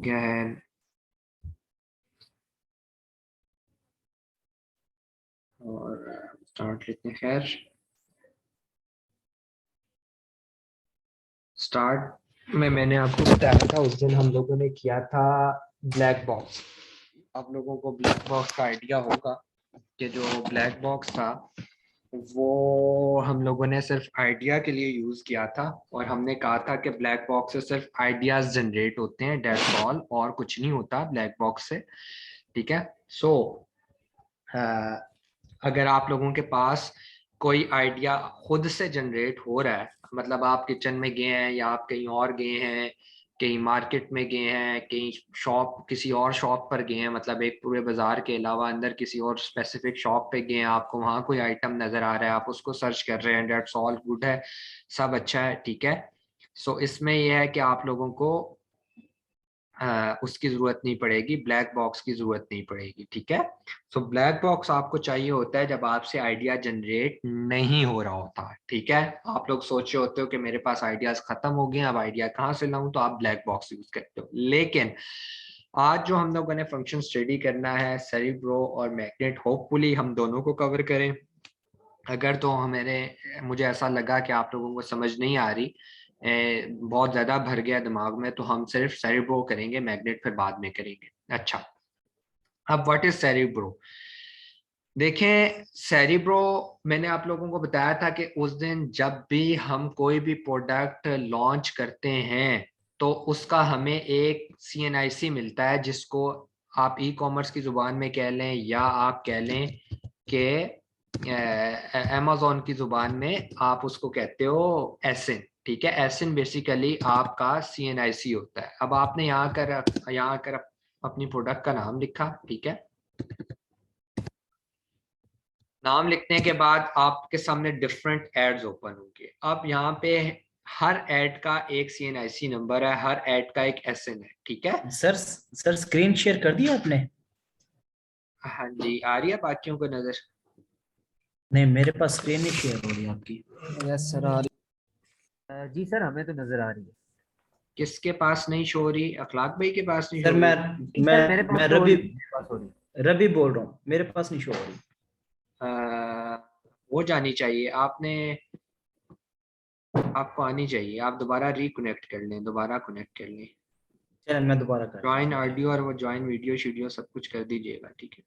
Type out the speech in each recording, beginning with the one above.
गया है। और स्टार्ट लेते हैं। खैर, स्टार्ट में मैंने आपको बताया था, उस दिन हम लोगों ने किया था ब्लैक बॉक्स। आप लोगों को ब्लैक बॉक्स का आइडिया होगा कि जो ब्लैक बॉक्स था वो हम लोगों ने सिर्फ आइडिया के लिए यूज किया था, और हमने कहा था कि ब्लैक बॉक्स से सिर्फ आइडियाज जनरेट होते हैं, दैट्स ऑल, और कुछ नहीं होता ब्लैक बॉक्स से। ठीक है। सो अगर आप लोगों के पास कोई आइडिया खुद से जनरेट हो रहा है, मतलब आप किचन में गए हैं या आप कहीं और गए हैं, कहीं मार्केट में गए हैं, कहीं शॉप, किसी और शॉप पर गए हैं, मतलब एक पूरे बाजार के अलावा अंदर किसी और स्पेसिफिक शॉप पे गए हैं, आपको वहां कोई आइटम नजर आ रहा है, आप उसको सर्च कर रहे हैं, दैट्स ऑल गुड है, सब अच्छा है। ठीक है। सो इसमें यह है कि आप लोगों को उसकी जरूरत नहीं पड़ेगी, ब्लैक बॉक्स की जरूरत नहीं पड़ेगी। ठीक है। सो ब्लैक बॉक्स आपको चाहिए होता है जब आपसे आइडिया जनरेट नहीं हो रहा होता। ठीक है। आप लोग सोच रहे होते हो कि मेरे पास आइडियाज खत्म हो गए, अब आइडिया कहाँ से लाऊं, तो आप ब्लैक बॉक्स यूज करते हो। लेकिन आज जो हम लोगों ने फंक्शन स्टडी करना है, सेरिब्रो और मैग्नेट, होपफुली हम दोनों को कवर करें। अगर तो मुझे ऐसा लगा कि आप लोगों को समझ नहीं आ रही, बहुत ज्यादा भर गया दिमाग में, तो हम सिर्फ सेरिब्रो करेंगे, मैग्नेट फिर बाद में करेंगे। अच्छा, अब व्हाट इज सेरिब्रो? देखें, सेरिब्रो मैंने आप लोगों को बताया था कि उस दिन जब भी हम कोई भी प्रोडक्ट लॉन्च करते हैं तो उसका हमें एक CNIC मिलता है, जिसको आप ई कॉमर्स की जुबान में कह लें या आप कह लें कि अमेजोन की जुबान में आप उसको कहते हो एसिन। ठीक है। एसिन बेसिकली आपका CNIC होता है। अब आपने यहाँ कर अपनी प्रोडक्ट का नाम लिखा। ठीक है। नाम लिखने के बाद आपके सामने डिफरेंट एड्स ओपन होंगे। अब यहाँ पे हर एड का एक CNIC नंबर है, हर एड का एक SN है। ठीक है। सर स्क्रीन शेयर कर दिया आपने? हाँ जी, आ रही है बाकियों को नजर? नहीं, मेरे पास स्क्रीन नहीं शेयर हो रही आपकी। यस सर, आ रही जी सर, हमें तो नजर आ रही है। किसके पास नहीं शो हो रही? अखलाक भाई के पास नहीं शो सर हो रही? जी सर, मेरे पास मैं तो हो रही है, मेरे पास हो रही है। रवि बोल रहा हूँ, मेरे पास नहीं शो हो रही। वो जानी चाहिए आपको आनी चाहिए। आप दोबारा रिकनेक्ट कर लें, दोबारा कनेक्ट कर लें, चलो मैं दोबारा कर रहा ज्वाइन हूँ। ठीक है, ऑडियो और वो ज्वाइन वीडियो शीडियो सब कुछ कर दीजिएगा। ठीक है।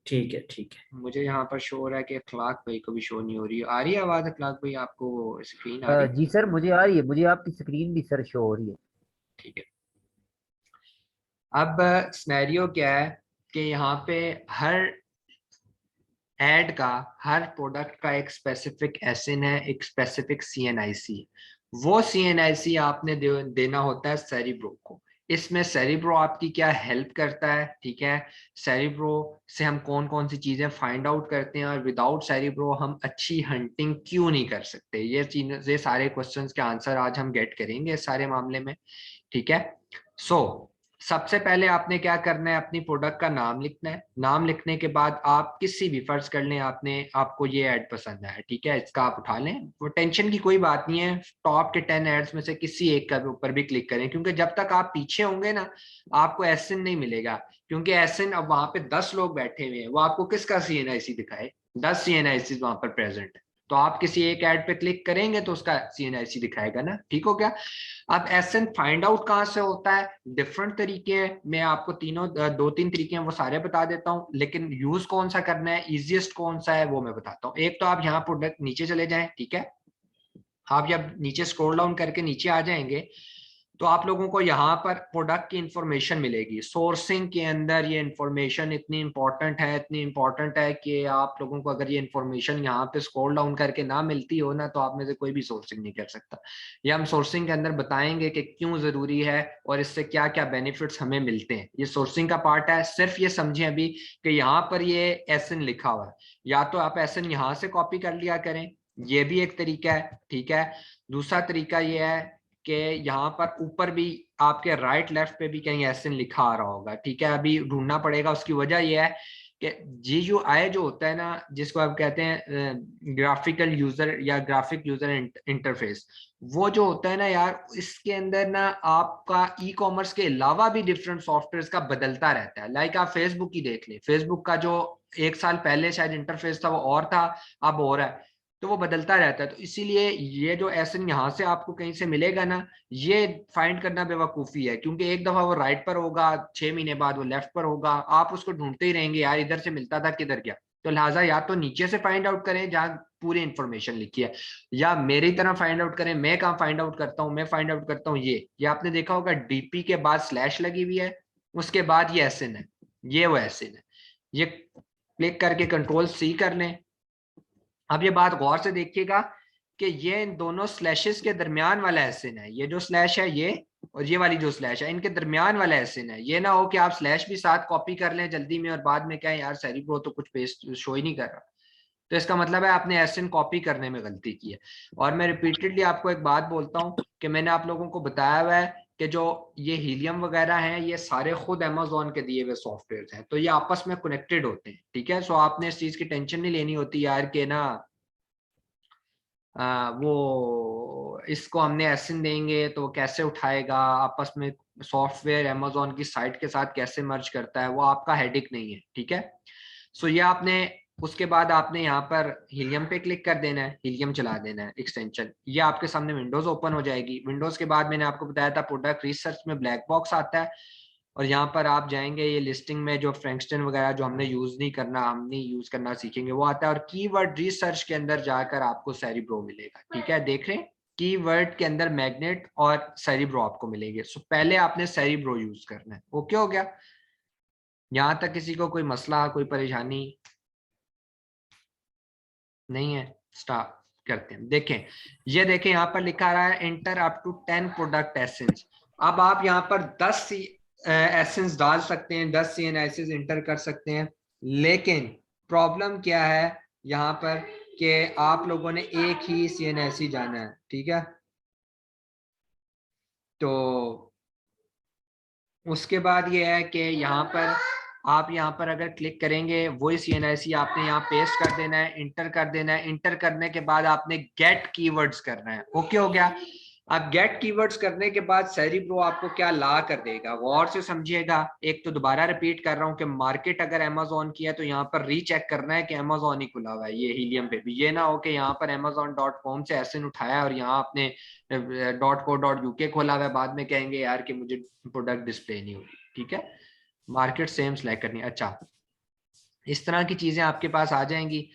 ठीक है, ठीक है। मुझे यहाँ पर शो हो रहा है कि अखलाक भाई को भी शो नहीं हो रही। आ रही है आवाज अखलाक भाई? आपको स्क्रीन आ रही? जी सर, मुझे आ रही है, मुझे आपकी स्क्रीन भी सर शो हो रही है। ठीक है। अब सिनेरियो क्या है कि यहाँ पे हर एड का, हर प्रोडक्ट का एक स्पेसिफिक एसिन है, एक स्पेसिफिक CNIC। वो CNIC आपने देना होता है सेरिब्रो को। इसमें सेरिब्रो आपकी क्या हेल्प करता है? ठीक है। सेरिब्रो से हम कौन कौन सी चीजें फाइंड आउट करते हैं, और विदाउट सेरिब्रो हम अच्छी हंटिंग क्यों नहीं कर सकते, ये सारे क्वेश्चंस के आंसर आज हम गेट करेंगे इस सारे मामले में। ठीक है। सो सबसे पहले आपने क्या करना है, अपनी प्रोडक्ट का नाम लिखना है। नाम लिखने के बाद आप किसी भी, फर्ज कर लें आपको ये ऐड पसंद है, ठीक है, इसका आप उठा लें, वो टेंशन की कोई बात नहीं है, टॉप के 10 एड्स में से किसी एक का ऊपर भी क्लिक करें, क्योंकि जब तक आप पीछे होंगे ना आपको एसएन नहीं मिलेगा, क्योंकि एसएन अब वहां पे 10 लोग बैठे हुए हैं, वो आपको किसका CNIC दिखाए? 10 CNIC वहां पर प्रेजेंट है, तो आप किसी एक ऐड पे क्लिक करेंगे तो उसका CNIC दिखाएगा ना। ठीक हो गया? अब एसएन फाइंड आउट कहाँ से होता है? डिफरेंट तरीके हैं, मैं आपको तीनों दो तीन तरीके हैं वो सारे बता देता हूँ, लेकिन यूज कौन सा करना है, इजीएस्ट कौन सा है वो मैं बताता हूँ। एक तो आप यहाँ प्रोडक्ट नीचे चले जाएं। ठीक है। आप जब नीचे स्क्रॉल डाउन करके नीचे आ जाएंगे तो आप लोगों को यहाँ पर प्रोडक्ट की इंफॉर्मेशन मिलेगी। सोर्सिंग के अंदर ये इंफॉर्मेशन इतनी इंपॉर्टेंट है कि आप लोगों को अगर ये इंफॉर्मेशन यहाँ पे स्क्रॉल डाउन करके ना मिलती हो ना, तो आप में से कोई भी सोर्सिंग नहीं कर सकता। ये हम सोर्सिंग के अंदर बताएंगे कि क्यों जरूरी है और इससे क्या क्या बेनिफिट्स हमें मिलते हैं। ये सोर्सिंग का पार्ट है। सिर्फ ये समझें अभी कि यहाँ पर ये एसएन लिखा हुआ है, या तो आप एसएन यहाँ से कॉपी कर लिया करें, ये भी एक तरीका है। ठीक है। दूसरा तरीका ये है कि यहाँ पर ऊपर भी आपके राइट लेफ्ट पे भी कहीं एसएन लिखा आ रहा होगा। ठीक है। अभी ढूंढना पड़ेगा, उसकी वजह यह है कि GUI जो होता है ना, जिसको आप कहते हैं ग्राफिकल यूजर या ग्राफिक यूजर इंटरफेस, वो जो होता है ना यार, इसके अंदर ना आपका ई कॉमर्स के अलावा भी डिफरेंट सॉफ्टवेयर का बदलता रहता है। लाइक आप फेसबुक ही देख लें, फेसबुक का जो 1 साल पहले शायद इंटरफेस था वो और था, अब और है, तो वो बदलता रहता है। तो इसीलिए ये जो एसन यहाँ से आपको कहीं से मिलेगा ना, ये फाइंड करना बेवकूफ़ी है, क्योंकि एक दफा वो राइट पर होगा, 6 महीने बाद वो लेफ्ट पर होगा, आप उसको ढूंढते ही रहेंगे यार इधर से मिलता था किधर गया। तो लिहाजा या तो नीचे से फाइंड आउट करें जहाँ पूरी इंफॉर्मेशन लिखी है, या मेरी तरह फाइंड आउट करें। मैं कहाँ फाइंड आउट करता हूँ, मैं फाइंड आउट करता हूँ ये आपने देखा होगा, DP के बाद स्लैश लगी हुई है, उसके बाद ये एसन है, ये वो एसन है। ये क्लिक करके Ctrl+C कर लें। अब ये बात गौर से देखिएगा कि ये इन दोनों स्लैशेस के दरमियान वाला एसिन है, ये जो स्लैश है ये, और ये वाली जो स्लैश है, इनके दरमियान वाला एसिन है। ये ना हो कि आप स्लैश भी साथ कॉपी कर लें जल्दी में और बाद में कहें यार सैरी ब्रो तो कुछ पेस्ट शो ही नहीं कर रहा। तो इसका मतलब है आपने एसिन कॉपी करने में गलती की है। और मैं रिपीटेडली आपको एक बात बोलता हूँ कि मैंने आप लोगों को बताया हुआ है कि जो ये हीलियम वगैरह हैं, ये सारे खुद अमेजोन के दिए हुए सॉफ्टवेयर हैं, तो ये आपस में कनेक्टेड होते हैं, ठीक है। सो आपने इस चीज की टेंशन नहीं लेनी होती यार कि ना वो इसको हमने एसिन देंगे तो कैसे उठाएगा, आपस में सॉफ्टवेयर अमेजोन की साइट के साथ कैसे मर्ज करता है, वो आपका हेडिक नहीं है, ठीक है। सो ये आपने, उसके बाद आपने यहाँ पर हीलियम पे क्लिक कर देना है, हीलियम चला देना है एक्सटेंशन, ये आपके सामने विंडोज ओपन हो जाएगी। विंडोज के बाद मैंने आपको बताया था प्रोडक्ट रिसर्च में ब्लैक बॉक्स आता है, और यहाँ पर आप जाएंगे, ये लिस्टिंग में जो फ्रैंकस्टन वगैरह जो हमने यूज नहीं करना, हम नहीं यूज करना सीखेंगे, वो आता है। और कीवर्ड रिसर्च के अंदर जाकर आपको सेरिब्रो मिलेगा, ठीक है। देख रहे हैं, कीवर्ड के अंदर मैग्नेट और सेरिब्रो आपको मिलेंगे। सो पहले आपने सेरिब्रो यूज करना है। ओके हो गया, यहाँ तक किसी को कोई मसला, कोई परेशानी नहीं है? स्टार्ट करते हैं। देखें, ये देखें यहाँ पर लिखा रहा है enter up to 10 product essence. अब आप यहाँ पर 10 एसेंस डाल सकते हैं, 10 CNSs इंटर कर सकते हैं, लेकिन प्रॉब्लम क्या है यहाँ पर कि आप लोगों ने एक ही CNS जाना है, ठीक है। तो उसके बाद ये है कि यहाँ पर आप यहाँ पर अगर क्लिक करेंगे, वही CNIC आपने यहाँ पेस्ट कर देना है, इंटर कर देना है। इंटर करने के बाद आपने गेट कीवर्ड्स करना है। ओके हो गया। अब गेट कीवर्ड्स करने के बाद सेरिब्रो आपको क्या ला कर देगा, गौर से समझिएगा। एक तो दोबारा रिपीट कर रहा हूँ कि मार्केट अगर अमेजोन की है तो यहाँ पर रीचेक करना है कि अमेजोन ही खुला हुआ है, ये हीलियम पे भी। ये ना हो कि यहाँ पर amazon.com से एसिन उठाया और यहाँ आपने .co.uk खोला हुआ है, बाद में कहेंगे यार कि मुझे प्रोडक्ट डिस्प्ले नहीं होगी, ठीक है। मार्केट सेम सेलेक्ट करनी है। अच्छा, इस तरह की चीजें आपके पास आ जाएंगी।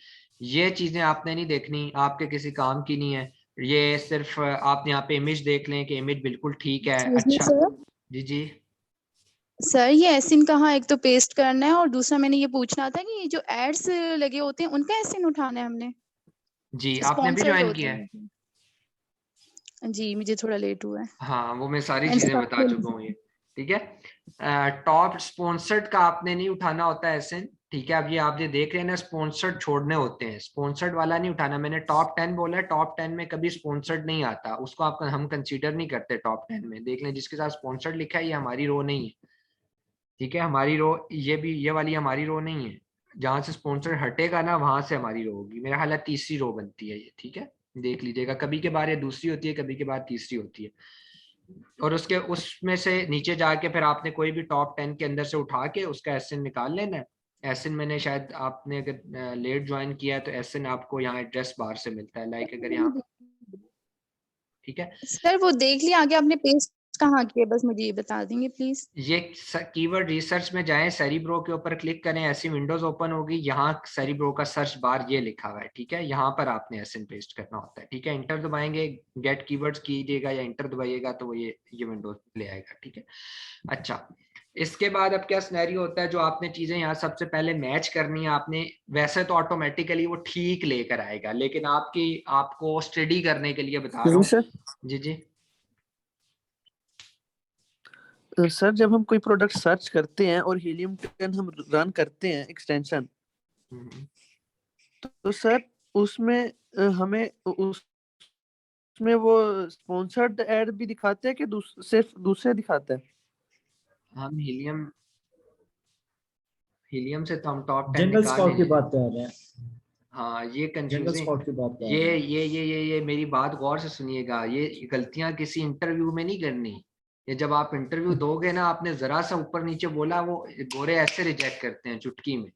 ये चीजें आपने नहीं देखनी, आपके किसी काम की नहीं है। ये सिर्फ आप यहाँ पे इमेज देख लें कि इमेज बिल्कुल ठीक है। अच्छा जी जी सर ये एसिन कहाँ, एक तो पेस्ट करना है और दूसरा मैंने ये पूछना था कि ये जो एड्स लगे होते हैं उनका एसिन उठाना है हमने, जी, आपने भी स्पॉन्सर्ड ज्वाइन होते किया है? हैं। जी मुझे थोड़ा लेट हुआ है। हाँ, वो मैं सारी मैंने चीजें start बता किया चुका हूँ नहीं। ये, ठीक है। टॉप स्पॉन्सर्ड का आपने नहीं उठाना होता है एसिन, ठीक है। अब ये आप ये देख रहे हैं ना, स्पॉन्सर्ड छोड़ने होते हैं, स्पॉन्सर्ड वाला नहीं उठाना। मैंने टॉप 10 बोला है, टॉप 10 में कभी स्पॉन्सर्ड नहीं आता, उसको आप हम कंसीडर नहीं करते टॉप 10 में। देख लें जिसके साथ स्पॉन्सर्ड लिखा है, ये हमारी रो नहीं है, ठीक है। हमारी रो ये भी, ये वाली हमारी रो नहीं है। जहां से स्पॉन्सर हटेगा ना, वहां से हमारी रो होगी। मेरा हाल तीसरी रो बनती है ये, ठीक है। देख लीजिएगा, कभी के बार ये दूसरी होती है, कभी के बाद तीसरी होती है। और उसके उसमें से नीचे जाके फिर आपने कोई भी टॉप 10 के अंदर से उठा के उसका एसएन निकाल लेना है। एसएन मैंने शायद, आपने अगर लेट ज्वाइन किया है तो एसएन आपको यहाँ एड्रेस बार से मिलता है, लाइक अगर यहाँ, ठीक है। सर वो देख लिया, आगे आपने पेस्ट कहाँ किया, बस मुझे ये बता देंगे प्लीज। ये कीवर्ड रिसर्च में जाएं, सेरिब्रो के ऊपर क्लिक करें, ऐसी विंडोज ओपन होगी। यहाँ सेरिब्रो का सर्च बार ये लिखा हुआ है, ठीक है। यहाँ पर आपने एसएन पेस्ट करना होता है, ठीक है। इंटर दबाएंगे, गेट कीवर्ड्स कीजिएगा या इंटर दबाइएगा तो वो ये विंडोज ले आएगा, ठीक है। अच्छा, इसके बाद अब क्या सिनेरियो होता है, जो आपने चीजें यहाँ सबसे पहले मैच करनी है आपने, वैसे तो ऑटोमेटिकली वो ठीक लेकर आएगा, लेकिन आपको स्टडी करने के लिए बता रहा हूँ। सर जी जी सर जब हम कोई प्रोडक्ट सर्च करते हैं और हीलियम 10 हम रन करते हैं एक्सटेंशन, हम्म। तो सर उसमें हमें उसमें वो स्पॉन्सर्ड ऐड भी दिखाते हैं कि सिर्फ दूसरे दिखाते हैं? हम हीलियम हीलियम से तो हम टॉप 10 जंगल निकाल स्काउट की लेंगे। बात कर रहे हैं, हाँ ये जंगल कंफ्यूजिंग। स्काउट की बात कर ये रहे हैं। ये मेरी बात गौर से सुनिएगा, ये गलतियां किसी इंटरव्यू में नहीं करनी। ये जब आप इंटरव्यू दोगे ना, आपने जरा सा ऊपर नीचे बोला, वो गोरे ऐसे रिजेक्ट करते हैं चुटकी में।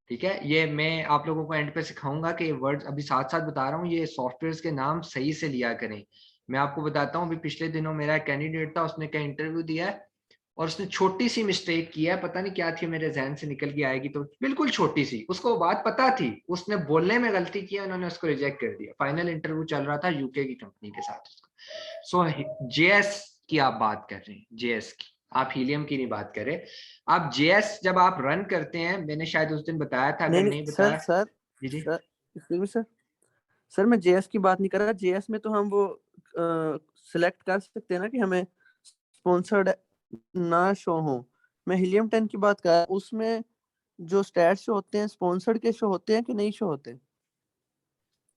ठीक है, ये मैं आप लोगों को एंड पे सिखाऊंगा कि वर्ड्स अभी साथ साथ बता रहा हूँ, ये सॉफ्टवेयर के नाम सही से लिया करें। मैं आपको बताता हूँ, अभी पिछले दिनों मेरा कैंडिडेट था, उसने क्या इंटरव्यू दिया है और उसने छोटी सी मिस्टेक की है, पता नहीं क्या थी, मेरे जहन से निकल के आएगी, तो बिल्कुल छोटी सी, उसको वो बात पता थी, उसने बोलने में गलती की, उन्होंने उसको रिजेक्ट कर दिया। फाइनल इंटरव्यू चल रहा था यूके की कंपनी के साथ उसका। सो जेएस की आप बात कर रहे हैं, जेएस की, आप हीलियम की नहीं बात कर रहे। आप जेएस जब आप रन करते हैं, मैंने शायद उस दिन बताया था, अगर नहीं सर बताया। सर जी जी। सर excuse me, सर मैं जेएस की बात नहीं कर रहा। जेएस में तो हम वो सिलेक्ट कर सकते हैं ना कि हमें स्पॉन्सर्ड ना शो हो। मैं हीलियम 10 की बात कर रहा हूं, उसमें जो स्टैट्स शो होते हैं स्पॉन्सर्ड के शो होते हैं कि नहीं शो होते?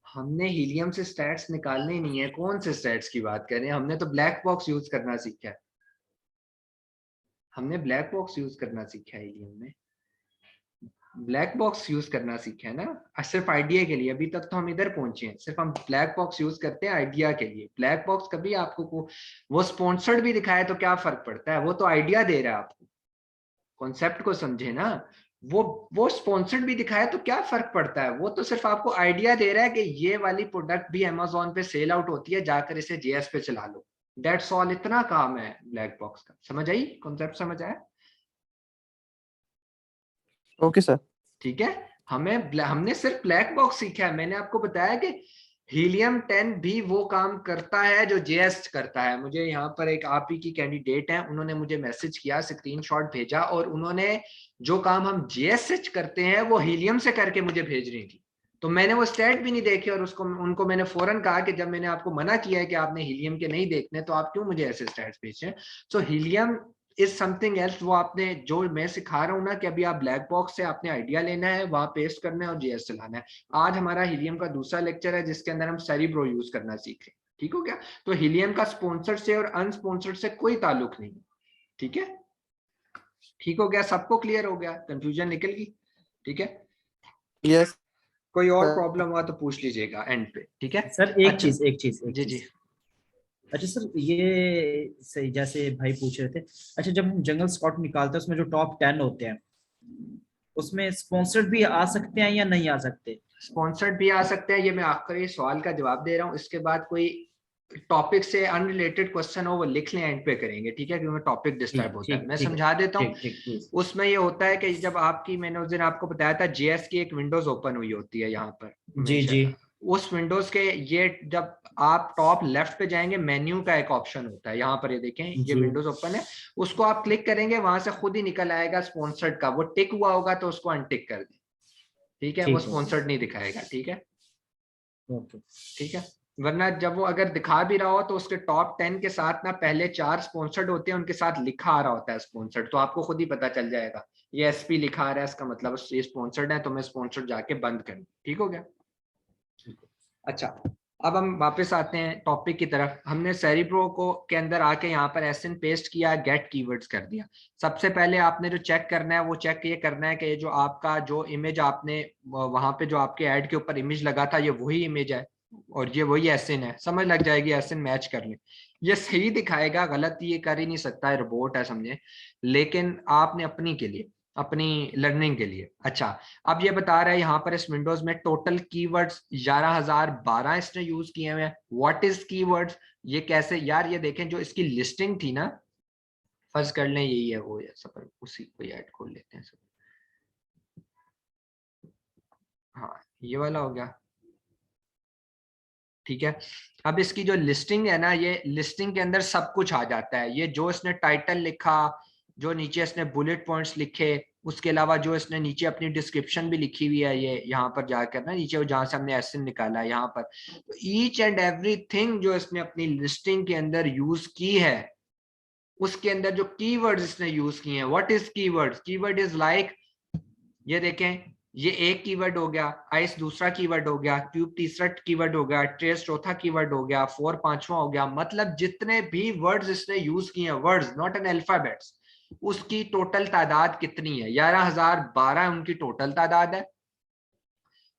हमने हीलियम से स्टैट्स निकालने ही नहीं है, कौन से स्टैट्स की बात कर रहे हैं, हमने तो ब्लैक बॉक्स यूज करना सीखा है, हमने ब्लैक बॉक्स यूज करना सीखा है हीलियम में, ब्लैक बॉक्स यूज करना सीखे है ना, सिर्फ आइडिया के लिए। अभी तक तो हम इधर पहुंचे हैं, सिर्फ हम ब्लैक बॉक्स यूज करते हैं आइडिया के लिए। ब्लैक बॉक्स कभी आपको वो स्पॉन्सर्ड भी दिखाए तो क्या फर्क पड़ता है, वो तो आइडिया दे रहा है आपको, कॉन्सेप्ट को समझे ना। वो स्पॉन्सर्ड भी दिखाए तो क्या फर्क पड़ता है, वो तो सिर्फ आपको आइडिया दे रहा है कि ये वाली प्रोडक्ट भी अमेजोन पे सेल आउट होती है, जाकर इसे जेएस पे चला लो। दैट्स ऑल, इतना काम है ब्लैक बॉक्स का। समझ आई, कॉन्सेप्ट समझ आया? Okay sir. ठीक है, हमने सिर्फ ब्लैक बॉक्स सीखा है। मैंने आपको बताया कि हीलियम 10 भी वो काम करता है जो जेएस करता है। मुझे यहाँ पर एक आप ही की कैंडिडेट है, उन्होंने मुझे मैसेज किया, स्क्रीनशॉट भेजा, और उन्होंने जो काम हम जेएस से करते हैं वो हीलियम से करके मुझे भेज रही थी। तो मैंने वो स्टैट भी नहीं देखे, और उनको मैंने फौरन कहा कि जब मैंने आपको मना किया है कि आपने हीलियम के नहीं देखने, तो आप क्यों मुझे ऐसे स्टैट्स भेज रहे हैं। सो हीलियम इज समथिंग एल्स। वो आपने जो मैं सिखा रहा हूँ ना, कि अभी आप ब्लैक बॉक्स से आपने आइडिया लेना है, वहां पेस्ट करना है और जेएस चलाना है। आज हमारा हीलियम का दूसरा लेक्चर है जिसके अंदर हम सेरिब्रो यूज करना सीख रहे हैं। ठीक हो गया? तो हीलियम का स्पॉन्सर्ड से और अनस्पॉन्सर्ड से कोई ताल्लुक नहीं। ठीक है, ठीक हो गया, सबको क्लियर हो गया, कंफ्यूजन निकल गई? ठीक है, यस कोई और सर। प्रॉब्लम हुआ तो पूछ लीजिएगा एंड पे। ठीक है सर एक अच्छा, चीज जी जी। अच्छा सर, ये सही जैसे भाई पूछ रहे थे, अच्छा जब हम जंगल स्कॉट निकालते हैं उसमें जो टॉप 10 होते हैं, उसमें स्पॉन्सर्ड भी आ सकते हैं या नहीं आ सकते? स्पॉन्सर्ड भी आ सकते हैं, ये मैं आखिरी सवाल का जवाब दे रहा हूँ। इसके बाद कोई टॉपिक से अनरिलेटेड क्वेश्चन हो वो लिख लें, एंड पे करेंगे। ठीक है, क्योंकि टॉपिक डिस्टर्ब ठीक होता है। ठीक मैं ठीक है, समझा देता हूँ। ठीक ठीक प्लीज। उसमें ये होता है कि जब आपकी, मैंने उस दिन आपको बताया था, जेएस की एक विंडोज ओपन हुई होती है यहाँ पर जी हमेशा। जी उस विंडोज के ये जब आप टॉप लेफ्ट पे जाएंगे, मेन्यू का एक ऑप्शन होता है यहाँ पर, ये देखें, ये जी विंडोज ओपन है। उसको आप क्लिक करेंगे, वहां से खुद ही निकल आएगा स्पॉन्सर्ड का। वो टिक हुआ होगा तो उसको अनटिक कर दें। ठीक है, वो ठीक है, स्पॉन्सर्ड नहीं दिखाएगा। ठीक है, ओके ठीक है। वरना जब वो अगर दिखा भी रहा हो तो उसके टॉप 10 के साथ ना पहले 4 स्पॉन्सर्ड होते हैं, उनके साथ लिखा आ रहा होता है स्पॉन्सर्ड, तो आपको खुद ही पता चल जाएगा ये एसपी लिखा आ रहा है, इसका मतलब ये स्पॉन्सर्ड है, तो मैं स्पॉन्सर्ड जाके बंद करूँ। ठीक हो गया? अच्छा, अब हम वापस आते हैं टॉपिक की तरफ। हमने सेरिब्रो को के अंदर आके यहाँ पर एसएन पेस्ट किया, गेट कीवर्ड्स कर दिया। सबसे पहले आपने जो चेक करना है, वो चेक ये करना है कि ये जो आपका जो इमेज आपने वहां पे जो आपके ऐड के ऊपर इमेज लगा था, ये वही इमेज है और ये वही एसएन है। समझ लग जाएगी, एसएन मैच कर ले, ये सही दिखाएगा, गलत ये कर ही नहीं सकता है, रोबोट है समझे। लेकिन आपने अपनी के लिए, अपनी लर्निंग के लिए। अच्छा, अब ये बता रहा है यहाँ पर इस विंडोज में टोटल कीवर्ड्स 11,012 इसने यूज किए हुए हैं। व्हाट इज कीवर्ड्स, ये कैसे यार, ये देखें जो इसकी लिस्टिंग थी ना, फर्ज कर लें यही है वो है सब, उसी को ऐड खोल लेते हैं सब। हाँ, ये वाला हो गया। ठीक है, अब इसकी जो लिस्टिंग है ना, ये लिस्टिंग के अंदर सब कुछ आ जाता है। ये जो इसने टाइटल लिखा, जो नीचे इसने बुलेट पॉइंट्स लिखे, उसके अलावा जो इसने नीचे अपनी डिस्क्रिप्शन भी लिखी हुई है, ये यहाँ पर जाकर ना नीचे जहां से हमने एसएन निकाला है यहाँ पर, तो ईच एंड एवरीथिंग जो इसने अपनी लिस्टिंग के अंदर यूज की है, उसके अंदर जो कीवर्ड्स इसने यूज किए हैं। What is keywords, keyword is like, ये देखें, ये एक कीवर्ड हो गया, आइस दूसरा कीवर्ड हो गया, ट्यूब तीसरा कीवर्ड हो गया, ट्रेस चौथा कीवर्ड हो गया, फोर पांचवा हो गया। मतलब जितने भी वर्ड्स इसने यूज किए हैं, वर्ड्स नॉट एन अल्फाबेट्स, उसकी टोटल तादाद कितनी है, 11,012 उनकी टोटल तादाद है।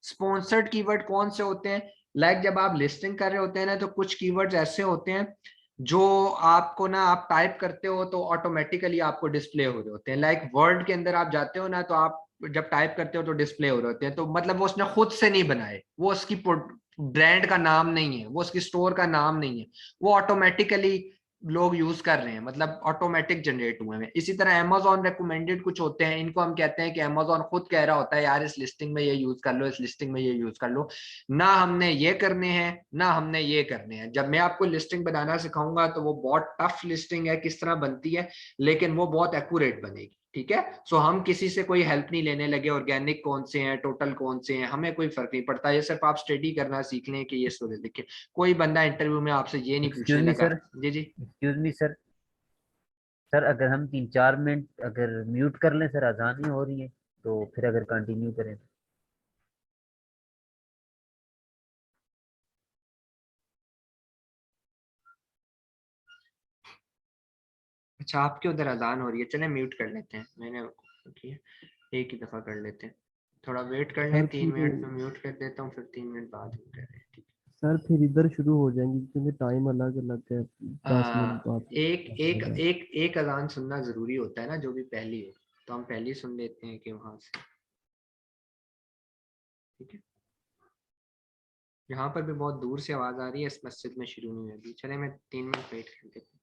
स्पॉन्सर्ड कीवर्ड कौन से होते हैं, जब आप लिस्टिंग कर रहे होते हैं ना, तो कुछ कीवर्ड्स ऐसे होते हैं जो आपको ना, आप टाइप करते हो तो ऑटोमेटिकली आपको डिस्प्ले हो रहे होते हैं। वर्ड के अंदर आप जाते हो ना, तो आप जब टाइप करते हो तो डिस्प्ले हो रहे होते हैं। तो मतलब वो उसने खुद से नहीं बनाए, वो उसकी ब्रांड का नाम नहीं है, वो उसकी स्टोर का नाम नहीं है, वो ऑटोमेटिकली लोग यूज कर रहे हैं, मतलब ऑटोमेटिक जनरेट हुए हैं। इसी तरह अमेजॉन रेकमेंडेड कुछ होते हैं, इनको हम कहते हैं कि अमेजॉन खुद कह रहा होता है यार इस लिस्टिंग में ये यूज कर लो, इस लिस्टिंग में ये यूज कर लो। ना हमने ये करने हैं ना हमने ये करने हैं। जब मैं आपको लिस्टिंग बनाना सिखाऊंगा तो वो बहुत टफ लिस्टिंग है, किस तरह बनती है, लेकिन वो बहुत एक्यूरेट बनेगी। ठीक है, सो हम किसी से कोई हेल्प नहीं लेने लगे, ऑर्गेनिक कौन से हैं, टोटल कौन से हैं, हमें कोई फर्क नहीं पड़ता। ये सिर्फ आप स्टडी करना सीख लें कि ये सूरज देखिए, कोई बंदा इंटरव्यू में आपसे ये नहीं पूछने एक्सक्यूज मी लगा। सर, जी जी। एक्सक्यूज मी सर, सर अगर हम 3-4 मिनट अगर म्यूट कर लें सर, अजान ही हो रही है, तो फिर अगर कंटिन्यू करें। अच्छा, आपके उधर अजान हो रही है, चले म्यूट कर लेते हैं, मैंने किया, एक ही दफा कर लेते हैं। थोड़ा वेट कर लें, सर 3 मिनट फिर में म्यूट कर देता हूँ, फिर 3 मिनट बाद हम कर रहे हैं। ठीक सर फिर इधर शुरू हो जाएंगे क्योंकि टाइम अलग अलग है, 10 मिनट बाद एक हो एक जाए। एक एक अजान सुनना जरूरी होता है ना, जो भी पहली हो, तो हम पहली सुन लेते हैं कि वहां से। ठीक है, यहाँ पर भी बहुत दूर से आवाज आ रही है, इस मस्जिद में शुरू नहीं होगी। चले मैं 3 मिनट वेट कर देता हूँ।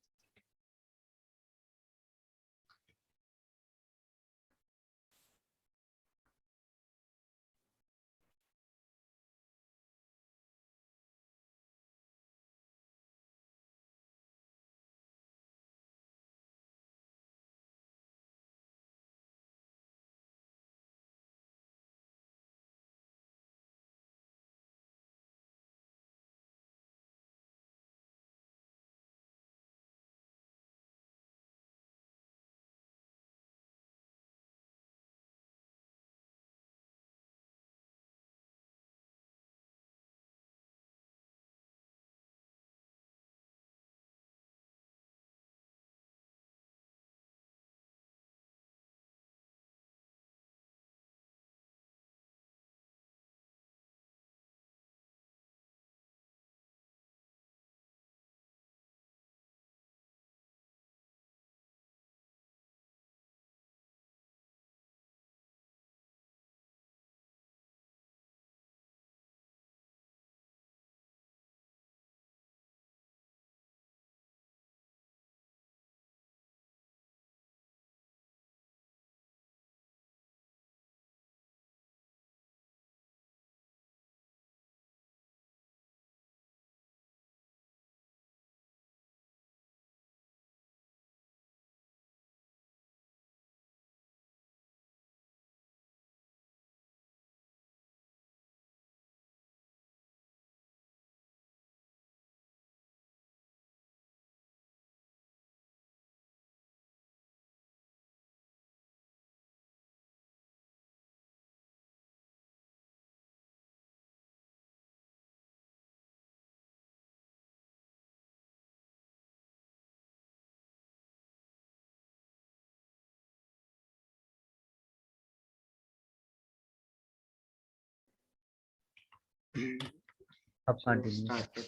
अब कंटिन्यू सर। Start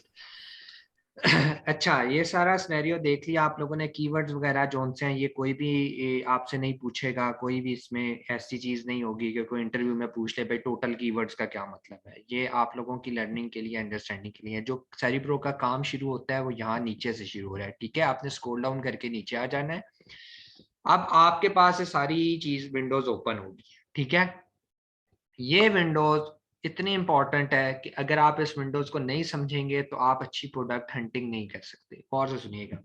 अच्छा, ये सारा सिनेरियो देख लिया आप लोगों ने। कीवर्ड्स वगैरह जोन से हैं, ये कोई भी आपसे नहीं पूछेगा, कोई भी इसमें ऐसी चीज नहीं होगी कि कोई इंटरव्यू में पूछ ले भाई टोटल कीवर्ड्स का क्या मतलब है। ये आप लोगों की लर्निंग के लिए, अंडरस्टैंडिंग के लिए है। जो सेरिब्रो का काम शुरू होता है वो यहाँ नीचे से शुरू हो रहा है। ठीक है, आपने स्क्रॉल डाउन करके नीचे आ जाना है। अब आपके पास ये सारी चीज विंडोज ओपन होगी। ठीक है, ये विंडोज इतनी इंपॉर्टेंट है कि अगर आप इस विंडोज को नहीं समझेंगे तो आप अच्छी प्रोडक्ट हंटिंग नहीं कर सकते। और से सुनिएगा,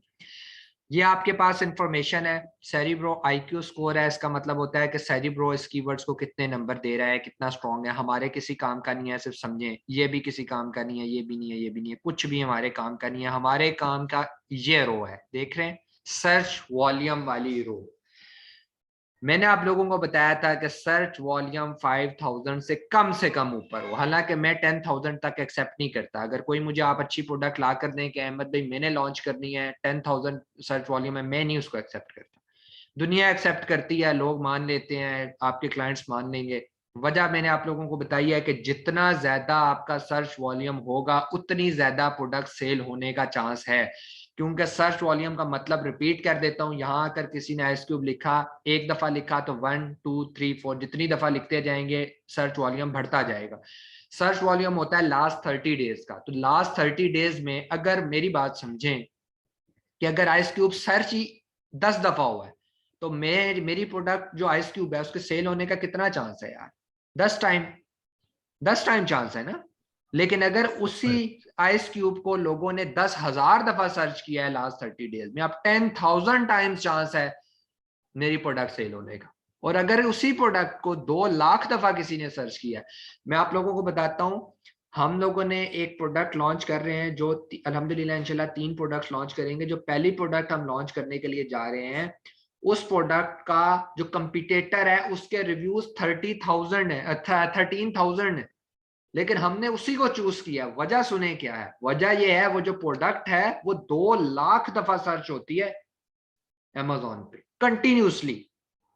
ये आपके पास इंफॉर्मेशन है, सेरिब्रो आईक्यू स्कोर है। इसका मतलब होता है कि सेरिब्रो इस कीवर्ड्स को कितने नंबर दे रहा है, कितना स्ट्रांग है। हमारे किसी काम का नहीं है, सिर्फ समझें, ये भी किसी काम का नहीं है, ये भी नहीं है, ये भी नहीं है, कुछ भी हमारे काम का नहीं है। हमारे काम का ये रो है, देख रहे हैं, सर्च वॉल्यूम वाली रो। मैंने आप लोगों को बताया था कि सर्च वॉल्यूम 5000 से कम ऊपर हो। हालांकि मैं 10,000 तक एक्सेप्ट नहीं करता। अगर कोई मुझे आप अच्छी प्रोडक्ट ला कर दें कि अहमद भाई मैंने लॉन्च करनी है 10,000 सर्च वॉल्यूम है, मैं नहीं उसको एक्सेप्ट करता। दुनिया एक्सेप्ट करती है, लोग मान लेते हैं, आपके क्लाइंट्स मान लेंगे। वजह मैंने आप लोगों को बताई है कि जितना ज्यादा आपका सर्च वॉल्यूम होगा उतनी ज्यादा प्रोडक्ट सेल होने का चांस है। क्योंकि सर्च वॉल्यूम का मतलब, रिपीट कर देता हूं, यहाँ आकर किसी ने आइस क्यूब लिखा, एक दफा लिखा तो 1 2 3 4 जितनी दफा लिखते जाएंगे सर्च वॉल्यूम बढ़ता जाएगा। सर्च वॉल्यूम होता है लास्ट 30 डेज का। तो लास्ट 30 डेज में अगर मेरी बात समझें कि अगर आइस क्यूब सर्च ही 10 दफा हुआ है तो मेरी प्रोडक्ट जो आइस क्यूब है उसके सेल होने का कितना चांस है यार? 10 टाइम, 10 टाइम चांस है ना। लेकिन अगर उसी आइस क्यूब को लोगों ने 10,000 दफा सर्च किया है लास्ट 30 डेज में, अब 10,000 टाइम्स चांस है मेरी प्रोडक्ट सेल होने का। और अगर उसी प्रोडक्ट को 2 लाख दफा किसी ने सर्च किया है, मैं आप लोगों को बताता हूं, हम लोगों ने एक प्रोडक्ट लॉन्च कर रहे हैं जो अल्हम्दुलिल्लाह इंशाल्लाह 3 प्रोडक्ट्स लॉन्च करेंगे। जो पहली प्रोडक्ट हम लॉन्च करने के लिए जा रहे हैं, उस प्रोडक्ट का जो कंपटीटर है उसके रिव्यूज 30,000 है, 13,000 है, लेकिन हमने उसी को चूज किया। वजह सुने क्या है? वजह यह है वो जो प्रोडक्ट है वो 2 लाख दफा सर्च होती है अमेजोन पे कंटिन्यूसली।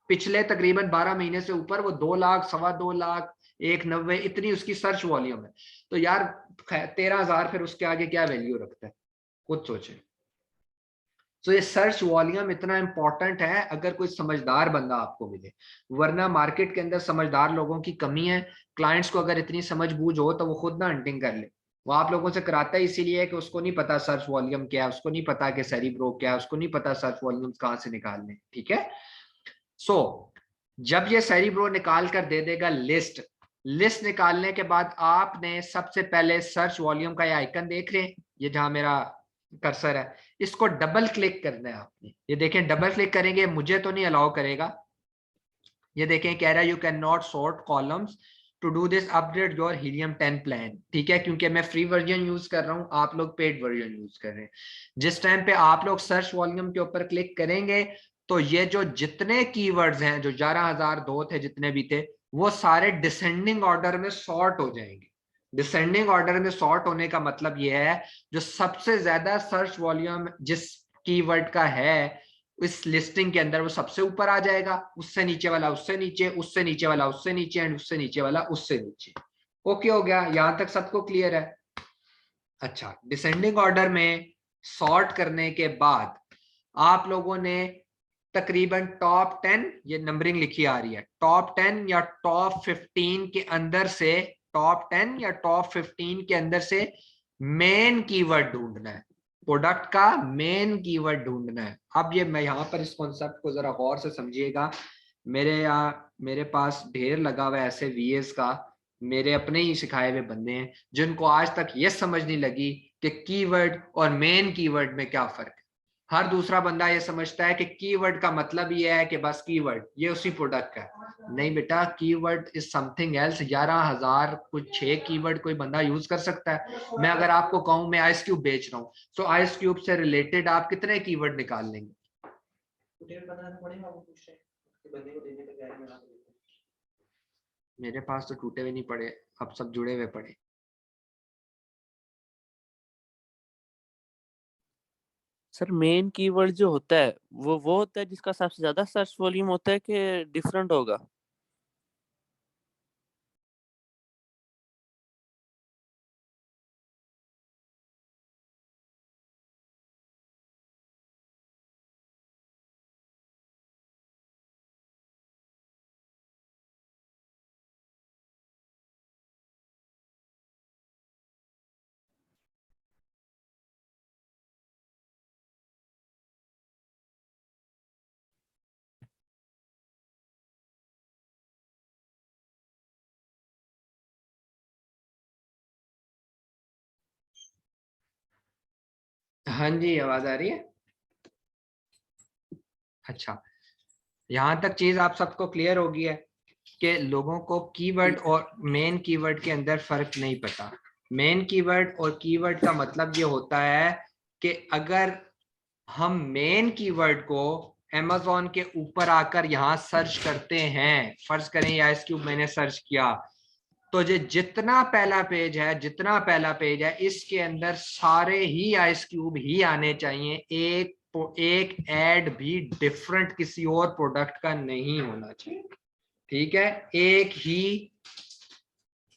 पिछले तकरीबन 12 महीने से ऊपर वो 2 लाख, 2.25 लाख, 190 इतनी उसकी सर्च वॉल्यूम है। तो यार 13,000 फिर उसके आगे क्या वैल्यू रखता है, खुद सोचे। तो ये सर्च वॉल्यूम इतना इंपॉर्टेंट है अगर कोई समझदार बंदा आपको मिले, वरना मार्केट के अंदर समझदार लोगों की कमी है। क्लाइंट्स को अगर इतनी समझ बूझ हो तो वो खुद ना हंटिंग कर ले। वो आप लोगों से कराता है इसीलिए कि उसको नहीं पता सर्च वॉल्यूम क्या है, उसको नहीं पता कि सेरिब्रो क्या है, उसको नहीं पता सर्च वॉल्यूम कहाँ से निकालने। ठीक है, सो जब ये सेरिब्रो निकाल कर दे देगा लिस्ट, लिस्ट निकालने के बाद आपने सबसे पहले सर्च वॉल्यूम का ये आइकन देख रहे हैं, ये जहां मेरा कर्सर है, इसको डबल क्लिक करना है आपने। ये देखें डबल क्लिक करेंगे, मुझे तो नहीं अलाउ करेगा। ये देखें कह रहा है you can not sort columns to do this, update your helium 10 plan. ठीक है, क्योंकि मैं फ्री वर्जन यूज कर रहा हूं, आप लोग पेड वर्जन यूज कर रहे हैं। जिस टाइम पे आप लोग सर्च वॉल्यूम के ऊपर क्लिक करेंगे तो ये जो जितने कीवर्ड्स हैं, जो 11,002 थे जितने भी थे, वो सारे डिसेंडिंग ऑर्डर में सॉर्ट हो जाएंगे। डिसेंडिंग ऑर्डर में सॉर्ट होने का मतलब ये है जो सबसे ज्यादा सर्च वॉल्यूम जिस कीवर्ड का है इस लिस्टिंग के अंदर वो सबसे ऊपर आ जाएगा, उससे नीचे वाला उससे नीचे, उससे नीचे वाला उससे नीचे, एंड उससे नीचे वाला उससे नीचे। ओके हो गया, यहां तक सबको क्लियर है? अच्छा, डिसेंडिंग ऑर्डर में सॉर्ट करने के बाद आप लोगों ने तकरीबन टॉप 10, ये नंबरिंग लिखी आ रही है, टॉप 10 या टॉप 15 के अंदर से, टॉप 10 या टॉप 15 के अंदर से मेन कीवर्ड ढूंढना है, प्रोडक्ट का मेन कीवर्ड ढूंढना है। अब ये मैं यहाँ पर इस कॉन्सेप्ट को जरा गौर से समझिएगा। मेरे पास ढेर लगा हुआ है ऐसे वीएस का, मेरे अपने ही सिखाए हुए बंदे हैं जिनको आज तक ये समझ नहीं लगी कि कीवर्ड और मेन कीवर्ड में क्या फर्क है। हर दूसरा बंदा ये समझता है कि कीवर्ड का मतलब ये है कि बस कीवर्ड ये उसी प्रोडक्ट का है। नहीं बेटा, कीवर्ड इज समथिंग एल्स। 11,000 कुछ 6 कीवर्ड कोई बंदा यूज कर सकता है। मैं अगर आपको कहूं मैं आइस क्यूब बेच रहा हूँ, तो आइस क्यूब से रिलेटेड आप कितने कीवर्ड निकाल लेंगे? मेरे पास तो टूटे हुए नहीं पड़े, अब सब जुड़े हुए पड़े। सर मेन कीवर्ड जो होता है वो होता है जिसका सबसे ज्यादा सर्च वॉल्यूम होता है कि डिफरेंट होगा? हाँ जी, आवाज आ रही है? अच्छा, यहां तक चीज आप सबको क्लियर होगी है कि लोगों को कीवर्ड और मेन कीवर्ड के अंदर फर्क नहीं पता। मेन कीवर्ड और कीवर्ड का मतलब ये होता है कि अगर हम मेन कीवर्ड को Amazon के ऊपर आकर यहाँ सर्च करते हैं, फर्ज करें या आइस क्यूब मैंने सर्च किया, तो ये जितना पहला पेज है इसके अंदर सारे ही आइस क्यूब ही आने चाहिए, एक एक ऐड भी डिफरेंट किसी और प्रोडक्ट का नहीं होना चाहिए, ठीक है। एक ही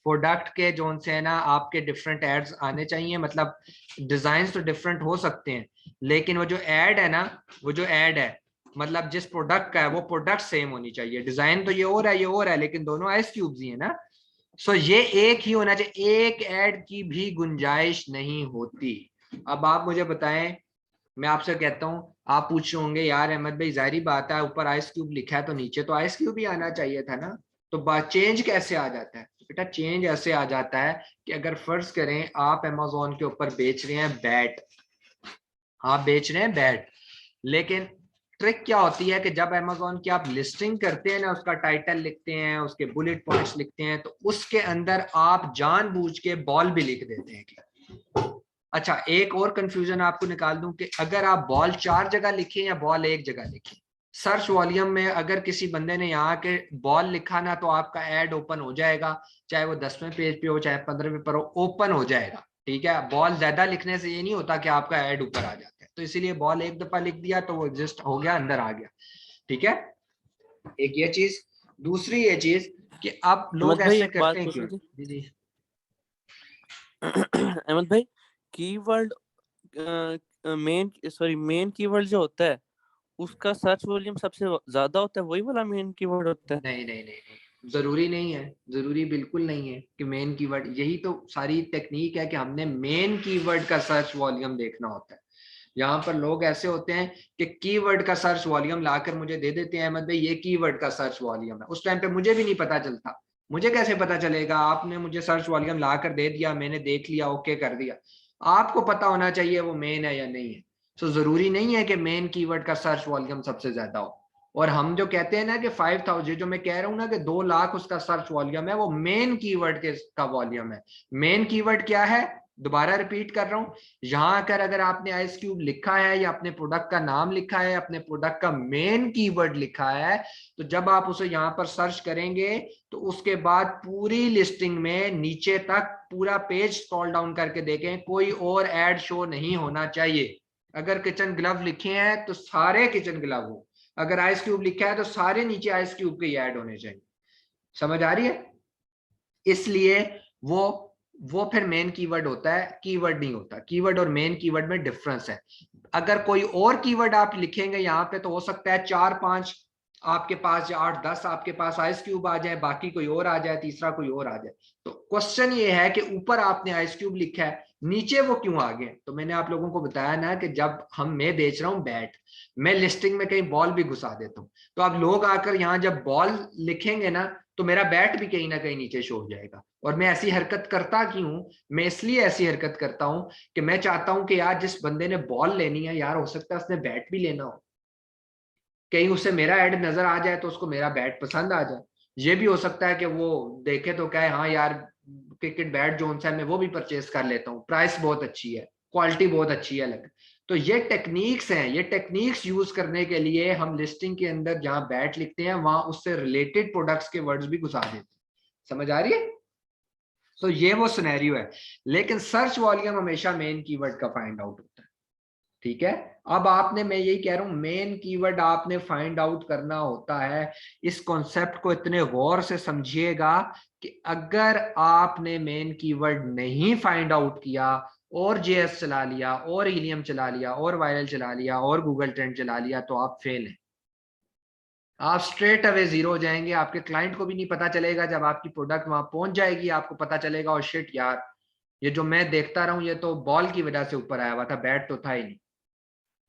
प्रोडक्ट के जोन से है ना आपके डिफरेंट एड्स आने चाहिए, मतलब डिजाइन तो डिफरेंट हो सकते हैं, लेकिन वो जो ऐड है ना, वो जो ऐड है मतलब जिस प्रोडक्ट का है वो प्रोडक्ट सेम होनी चाहिए। डिजाइन तो ये और है, ये और है, लेकिन दोनों आइस क्यूब्स ही है ना। सो ये एक ही होना चाहिए, एक ऐड की भी गुंजाइश नहीं होती। अब आप मुझे बताएं, मैं आपसे कहता हूँ, आप पूछ रहे होंगे यार अहमद भाई जाहिर बात है ऊपर आइस क्यूब लिखा है तो नीचे तो आइस क्यूब ही आना चाहिए था ना, तो बात चेंज कैसे आ जाता है? बेटा चेंज ऐसे आ जाता है कि अगर फर्ज करें आप अमेज़न के ऊपर बेच रहे हैं बैट, आप बेच रहे हैं बैट, लेकिन ट्रिक क्या होती है कि जब अमेज़न की आप लिस्टिंग करते हैं ना, उसका टाइटल लिखते हैं, उसके बुलेट पॉइंट्स लिखते हैं, तो उसके अंदर आप जानबूझ के बॉल भी लिख देते हैं। अच्छा एक और कंफ्यूजन आपको निकाल दूं कि अगर आप बॉल 4 जगह लिखें या बॉल 1 जगह लिखें, सर्च वॉल्यूम में अगर किसी बंदे ने यहाँ के बॉल लिखा ना तो आपका ऐड ओपन हो जाएगा, चाहे वो 10वें पेज पे हो चाहे 15वें पर हो, ओपन हो जाएगा, ठीक है। बॉल ज्यादा लिखने से ये नहीं होता कि आपका ऐड ऊपर आ जाता है, तो इसीलिए बॉल एक दफा लिख दिया तो वो एग्जिस्ट हो गया, अंदर आ गया, ठीक है। एक ये चीज, दूसरी ये चीज कि अब लोग अहमद भाई ऐसे एक बात करते हैं क्यों? पूछनी थी। जी अहमद भाई कीवर्ड मेन कीवर्ड जो होता है उसका सर्च वॉल्यूम सबसे ज्यादा होता है, वही वाला मेन कीवर्ड होता है? नहीं नहीं नहीं नहीं, जरूरी नहीं है, जरूरी बिल्कुल नहीं है कि मेन कीवर्ड, यही तो सारी टेक्निक है कि हमने मेन कीवर्ड का सर्च वॉल्यूम देखना होता है। यहाँ पर लोग ऐसे होते हैं कि कीवर्ड का सर्च वॉल्यूम लाकर मुझे दे देते हैं, अहमद भाई ये कीवर्ड का सर्च वॉल्यूम है, उस टाइम पे मुझे भी नहीं पता चलता। मुझे कैसे पता चलेगा? आपने मुझे सर्च वॉल्यूम लाकर दे दिया, मैंने देख लिया, ओके कर दिया, आपको पता होना चाहिए वो मेन है या नहीं है। तो जरूरी नहीं है कि मेन कीवर्ड का सर्च वॉल्यूम सबसे ज्यादा हो। और हम जो कहते हैं ना कि 5000, जो मैं कह रहा हूं ना कि 2 लाख उसका सर्च वॉल्यूम है, वो मेन कीवर्ड के का वॉल्यूम है। मेन कीवर्ड क्या है? दोबारा रिपीट कर रहा हूं, यहां आकर अगर आपने आइस क्यूब लिखा है या अपने प्रोडक्ट का नाम लिखा है, अपने प्रोडक्ट का मेन कीवर्ड लिखा है, तो जब आप उसे यहां पर सर्च करेंगे तो उसके बाद पूरी लिस्टिंग में नीचे तक पूरा पेज स्क्रॉल डाउन करके देखें, कोई और ऐड शो नहीं होना चाहिए। अगर किचन ग्लव लिखे हैं तो सारे किचन ग्लव हो, अगर आइस क्यूब लिखा है तो सारे नीचे आइस क्यूब के ऐड होने चाहिए। समझ आ रही है? इसलिए वो फिर मेन कीवर्ड होता है, कीवर्ड नहीं होता। कीवर्ड और मेन कीवर्ड में डिफरेंस है। अगर कोई और कीवर्ड आप लिखेंगे यहाँ पे तो हो सकता है 4-5 आपके पास या 8-10 आपके पास आइस क्यूब आ जाए, बाकी कोई और आ जाए, तीसरा कोई और आ जाए। तो क्वेश्चन ये है कि ऊपर आपने आइस क्यूब लिखा है, नीचे वो क्यों आ गए? तो मैंने आप लोगों को बताया ना कि जब मैं बेच रहा हूँ बैट, मैं लिस्टिंग में कहीं बॉल भी घुसा देता हूँ, तो अब लोग आकर यहाँ जब बॉल लिखेंगे ना तो मेरा बैट भी कहीं ना कहीं नीचे शो हो जाएगा। और मैं ऐसी हरकत करता क्यों? मैं इसलिए ऐसी हरकत करता हूं कि मैं चाहता हूं कि यार जिस बंदे ने बॉल लेनी है, यार हो सकता है उसने बैट भी लेना हो, कहीं उसे मेरा ऐड नजर आ जाए तो उसको मेरा बैट पसंद आ जाए। ये भी हो सकता है कि वो देखे तो कहे हाँ यार क्रिकेट बैट जोन सा है, मैं वो भी परचेज कर लेता हूँ, प्राइस बहुत अच्छी है, क्वालिटी बहुत अच्छी है लग। तो ये टेक्निक्स हैं, ये टेक्निक्स यूज करने के लिए हम लिस्टिंग के अंदर जहां बैट लिखते हैं वहां उससे रिलेटेड प्रोडक्ट्स के वर्ड्स भी घुसा देते हैं। समझ आ रही है? तो ये वो सिनेरियो है, लेकिन सर्च वॉल्यूम हमेशा मेन कीवर्ड का फाइंड आउट होता है, ठीक है। अब आपने, मैं यही कह रहा हूं, मेन कीवर्ड आपने फाइंड आउट करना होता है। इस कॉन्सेप्ट को इतने गौर से समझिएगा कि अगर आपने मेन कीवर्ड नहीं फाइंड आउट किया और जेएस चला लिया और हीलियम चला लिया और वायरल चला लिया और गूगल ट्रेंड चला लिया तो आप फेल हैं, आप स्ट्रेट अवे जीरो हो जाएंगे। आपके क्लाइंट को भी नहीं पता चलेगा, जब आपकी प्रोडक्ट वहां पहुंच जाएगी आपको पता चलेगा और शिट यार ये जो मैं देखता रहा हूं ये तो बॉल की वजह से ऊपर आया हुआ था, बैट तो था ही नहीं।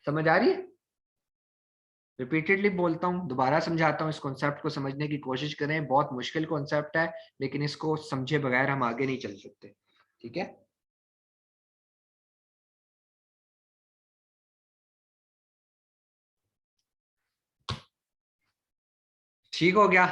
समझ आ रही है? रिपीटेडली बोलता हूं, दोबारा समझाता हूं, इस कॉन्सेप्ट को समझने की कोशिश करें, बहुत मुश्किल कॉन्सेप्ट है लेकिन इसको समझे बगैर हम आगे नहीं चल सकते, ठीक है। ठीक हो गया?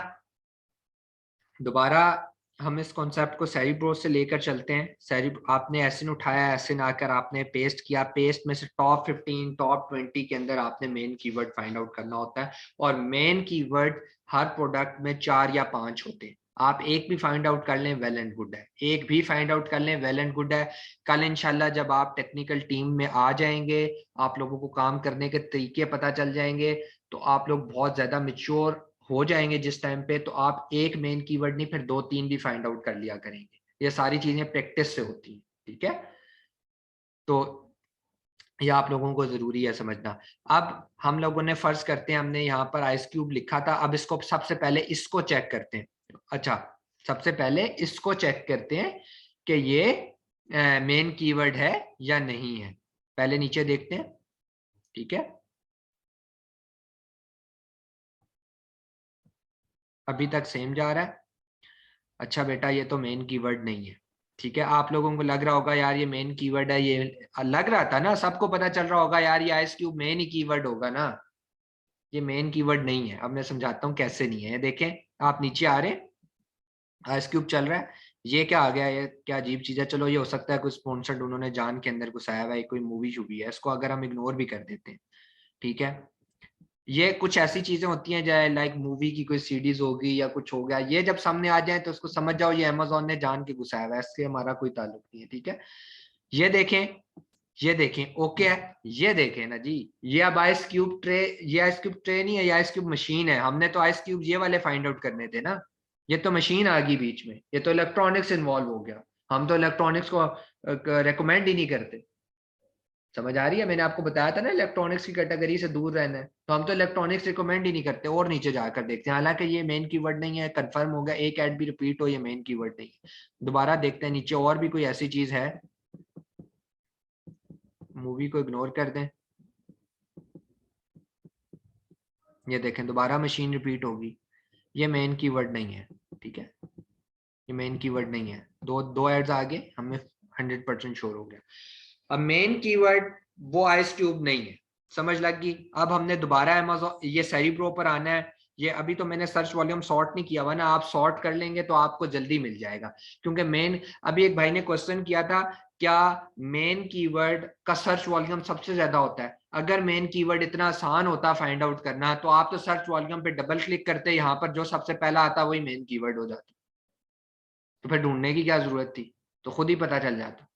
दोबारा हम इस कॉन्सेप्ट को सेरिब्रो से लेकर चलते हैं। आपने एसिन उठाया, एसिन आकर आपने पेस्ट किया, पेस्ट में से टॉप 15 टॉप 20 के अंदर आपने मेन कीवर्ड फाइंड आउट करना होता है। और मेन कीवर्ड हर प्रोडक्ट में 4 या 5 होते हैं। आप एक भी फाइंड आउट कर लें वेल एंड गुड है, एक भी फाइंड आउट कर लें वेल एंड गुड है। कल इंशाल्लाह जब आप टेक्निकल टीम में आ जाएंगे, आप लोगों को काम करने के तरीके पता चल जाएंगे, तो आप लोग बहुत ज्यादा मेच्योर हो जाएंगे जिस टाइम पे, तो आप एक मेन कीवर्ड नहीं फिर 2-3 भी फाइंड आउट कर लिया करेंगे। ये सारी चीजें प्रैक्टिस से होती हैं, ठीक है। तो ये आप लोगों को जरूरी है समझना। अब हम लोगों ने फर्ज करते हैं हमने यहाँ पर आइस क्यूब लिखा था, अब इसको सबसे पहले इसको चेक करते हैं। अच्छा, सबसे पहले इसको चेक करते हैं कि ये मेन कीवर्ड है या नहीं है। पहले नीचे देखते हैं, ठीक है। अभी तक सेम जा रहा है। अच्छा बेटा, ये तो मेन कीवर्ड नहीं है, ठीक है। आप लोगों को लग रहा होगा यार ये मेन कीवर्ड है, ये लग रहा था ना, सबको पता चल रहा होगा यार ये आइस क्यूब मेन ही कीवर्ड होगा ना। ये मेन कीवर्ड नहीं है। अब मैं समझाता हूँ कैसे नहीं है। देखें, आप नीचे आ रहे हैं, आइस क्यूब चल रहा है, ये क्या आ गया, ये क्या अजीब चीज है। चलो ये हो सकता है कोई स्पॉन्सर्ड उन्होंने जान के अंदर घुसाया हुआ है, कोई मूवी शूवी है, इसको अगर हम इग्नोर भी कर देते हैं, ठीक है। ये कुछ ऐसी चीजें होती हैं जैसे लाइक मूवी की कोई सीडीज होगी या कुछ हो गया, ये जब सामने आ जाए तो उसको समझ जाओ ये अमेजोन ने जान के घुसाया हुआ है, इससे हमारा कोई ताल्लुक नहीं है, ठीक है। ये देखें, ये देखें, ओके है। ये देखें ना जी, ये अब आइस क्यूब ट्रे, ये आइस क्यूब ट्रे नहीं है, ये आइस क्यूब मशीन है। हमने तो आइस क्यूब ये वाले फाइंड आउट करने थे ना, ये तो मशीन आ गई बीच में, ये तो इलेक्ट्रॉनिक्स इन्वॉल्व हो गया। हम तो इलेक्ट्रॉनिक्स को रेकमेंड ही नहीं करते। समझ आ रही है, मैंने आपको बताया था ना इलेक्ट्रॉनिक्स की कैटेगरी से दूर रहना है, तो हम तो इलेक्ट्रॉनिक्स रिकमेंड ही नहीं करते। और नीचे जाकर देखते हैं, हालांकि ये मेन कीवर्ड नहीं है, कंफर्म हो गया, एक ऐड भी रिपीट हो ये मेन कीवर्ड नहीं है। दोबारा देखते हैं नीचे और भी कोई ऐसी चीज है, मूवी को इग्नोर कर दें। ये देखें, दोबारा मशीन रिपीट होगी, ये मेन कीवर्ड नहीं है, ठीक है। ये मेन कीवर्ड नहीं है। दो एड्स आगे हमें 100% श्योर हो गया। अब मेन कीवर्ड वो आइस ट्यूब नहीं है, समझ लग गई। अब हमने दोबारा अमेज़न ये सेरिब्रो पर आना है। ये अभी तो मैंने सर्च वॉल्यूम सॉर्ट नहीं किया हुआ ना, आप सॉर्ट कर लेंगे तो आपको जल्दी मिल जाएगा, क्योंकि मेन, अभी एक भाई ने क्वेश्चन किया था क्या मेन कीवर्ड का सर्च वॉल्यूम सबसे ज्यादा होता है। अगर मेन कीवर्ड इतना आसान होता फाइंड आउट करना, तो आप तो सर्च वॉल्यूम पे डबल क्लिक करते, यहाँ पर जो सबसे पहला आता वही मेन कीवर्ड हो जाता, तो फिर ढूंढने की क्या जरूरत थी, तो खुद ही पता चल जाता।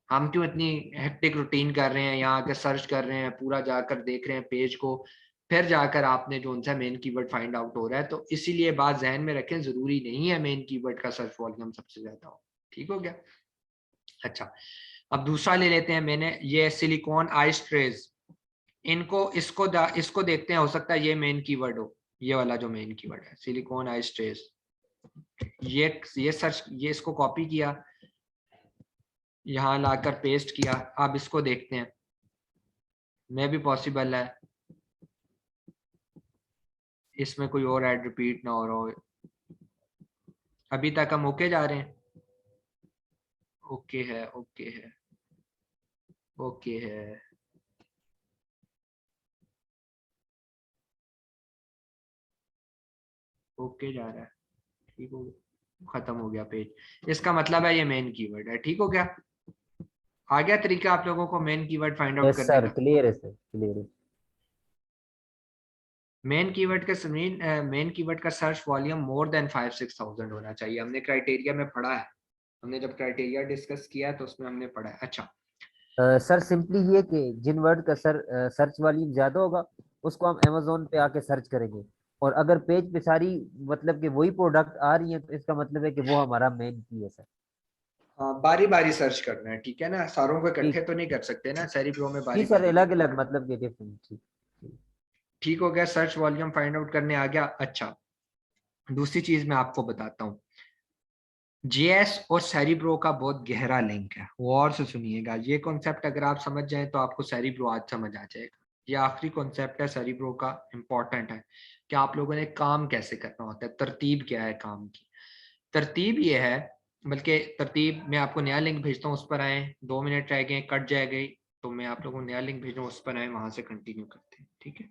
हम क्यों इतनी हेक्टिक रूटीन कर रहे हैं, यहाँ आके सर्च कर रहे हैं, पूरा जाकर देख रहे हैं पेज को, फिर जाकर आपने जो उनसे मेन कीवर्ड फाइंड आउट हो रहा है। तो इसीलिए बात जहन में रखें, जरूरी नहीं है मेन कीवर्ड का सर्च वॉल्यूम सबसे ज्यादा हो, ठीक हो गया। अच्छा, अब दूसरा ले लेते हैं, मैंने ये सिलिकॉन आइस ट्रेज, इनको इसको देखते हैं, हो सकता है ये मेन कीवर्ड हो, ये वाला जो मेन कीवर्ड है सिलिकॉन आइस ट्रेज। ये सर्च, ये इसको कॉपी किया, यहाँ लाकर पेस्ट किया। अब इसको देखते हैं, मे भी पॉसिबल है इसमें कोई और ऐड रिपीट ना हो रहा हो। अभी तक हम ओके जा रहे हैं, ओके है, ओके है, ओके है। ओके जा रहा है, ठीक हो गया, खत्म हो गया पेज। इसका मतलब है ये मेन कीवर्ड है, ठीक हो गया। आ गया तरीका आप लोगों को main keyword find out yes करने सर, का। क्लियर है सर, क्लियर है। मेन कीवर्ड का मेन कीवर्ड का सर्च वॉल्यूम मोर देन 5-6,000 होना चाहिए। हमने क्राइटेरिया में पढ़ा है, हमने जब क्राइटेरिया डिस्कस किया तो उसमें हमने पढ़ा है। अच्छा, सर सिंपली ये कि जिन वर्ड का सर्च वॉल्यूम ज्यादा होगा उसको हम अमेजोन पे आके सर्च करेंगे, और अगर पेज पे सारी मतलब कि वही प्रोडक्ट आ रही है तो इसका मतलब है कि वो हमारा मेन की है सर। हाँ, बारी बारी सर्च करना है, ठीक है ना, सारों को इकट्ठे ठीक, तो नहीं कर सकते ना, सेरी प्रो में जी बारी सर, बारी। अलग अलग मतलब के डिफरेंट। ठीक ठीक। ठीक हो गया, सर्च वॉल्यूम फाइंड आउट करने आ गया। अच्छा, दूसरी चीज मैं आपको बताता हूँ, जेएस और सेरिब्रो का बहुत गहरा लिंक है, गौर से सुनिएगा। ये कॉन्सेप्ट अगर आप समझ जाए तो आपको सेरिब्रो आज समझ आ जाएगा। ये आखिरी कॉन्सेप्ट है सेरिब्रो का, इंपॉर्टेंट है कि आप लोगों ने काम कैसे करना होता है, तरतीब क्या है काम की। तरतीब ये है, बल्कि तरतीब मैं आपको नया लिंक भेजता हूँ, उस पर आए। 2 मिनट रह गए, कट जाएगी तो मैं आप लोगों को नया लिंक भेज रहा हूँ, उस पर आए, वहां से कंटिन्यू करते हैं, ठीक है।